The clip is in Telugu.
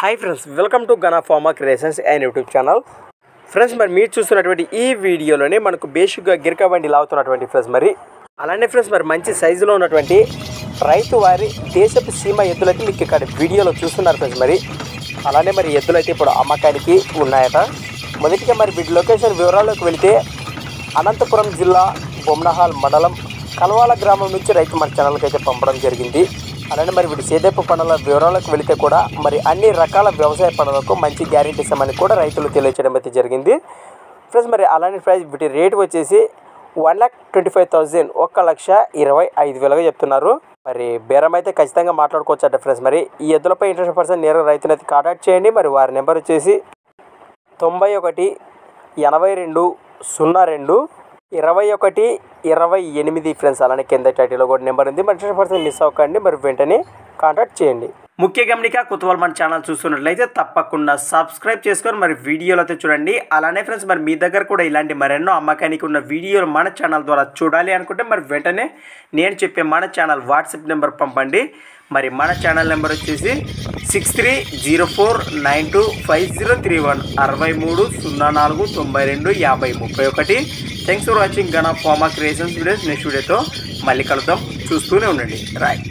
Hi friends, welcome to Gana pharma creations and YouTube channel. Friends, మరి మీరు చూస్తున్నటువంటి ఈ వీడియోలోనే మనకు బేసిక్గా గిరక బండి లాగుతున్నటువంటి ఫ్రెండ్స్, మరి అలానే ఫ్రెండ్స్ మరి మంచి సైజులో ఉన్నటువంటి రైతు వారి దేశపు సీమ ఎద్దులైతే మీకు ఇక్కడ వీడియోలో చూస్తున్నారు ఫ్రెండ్స్. మరి అలానే మరి ఎద్దులైతే ఇప్పుడు అమ్మకానికి ఉన్నాయట. మొదటిగా మరి వీటి లొకేషన్ వివరాల్లోకి వెళితే అనంతపురం జిల్లా బొమ్నహాల్ మండలం కల్వాల గ్రామం నుంచి రైతు మన ఛానల్కి అయితే పంపడం జరిగింది. అలానే మరి వీటి సేద్యపు పనుల వివరాలకు వెళితే కూడా మరి అన్ని రకాల వ్యవసాయ పనులకు మంచి గ్యారెంటీ ఇస్తామని కూడా రైతులు తెలియచేయడం అయితే జరిగింది ఫ్రెండ్స్. మరి అలానే ప్రైస్ వీటి రేటు వచ్చేసి 1,25,000 1,25,000 చెప్తున్నారు. మరి బేరం అయితే ఖచ్చితంగా మాట్లాడుకోవచ్చట ఫ్రెండ్స్. మరి ఈ ఎద్దులపై ఇంట్రెస్ట్ పర్సన్ నేరుగా రైతుని అయితే కాంటాక్ట్ చేయండి. మరి వారి నెంబర్ వచ్చేసి 91 82 02 21 28 ఫ్రెండ్స్. అలానే కింద టైటిల్లో కూడా నెంబర్ ఉంది. మరి ఇంట్రెస్ట్ పర్సన్ మిస్ అవ్వకండి, మరి వెంటనే కాంటాక్ట్ చేయండి. ముఖ్య గమనిక, కొత్తవాళ్ళు మన ఛానల్ చూస్తున్నట్లయితే తప్పకుండా సబ్స్క్రైబ్ చేసుకొని మరి వీడియోలు అయితే చూడండి. అలానే ఫ్రెండ్స్ మరి మీ దగ్గర కూడా ఇలాంటి మరెన్నో అమ్మకానికి ఉన్న వీడియోలు మన ఛానల్ ద్వారా చూడాలి అనుకుంటే మరి వెంటనే నేను చెప్పే మన ఛానల్ వాట్సాప్ నెంబర్ పంపండి. మరి మన ఛానల్ నెంబర్ వచ్చేసి 6304925031 6304925031. Thanks for watching Gana pharma creations videos. Next వీడియోతో మళ్ళీ కలుద్దాం, చూస్తూనే ఉండండి. రైట్.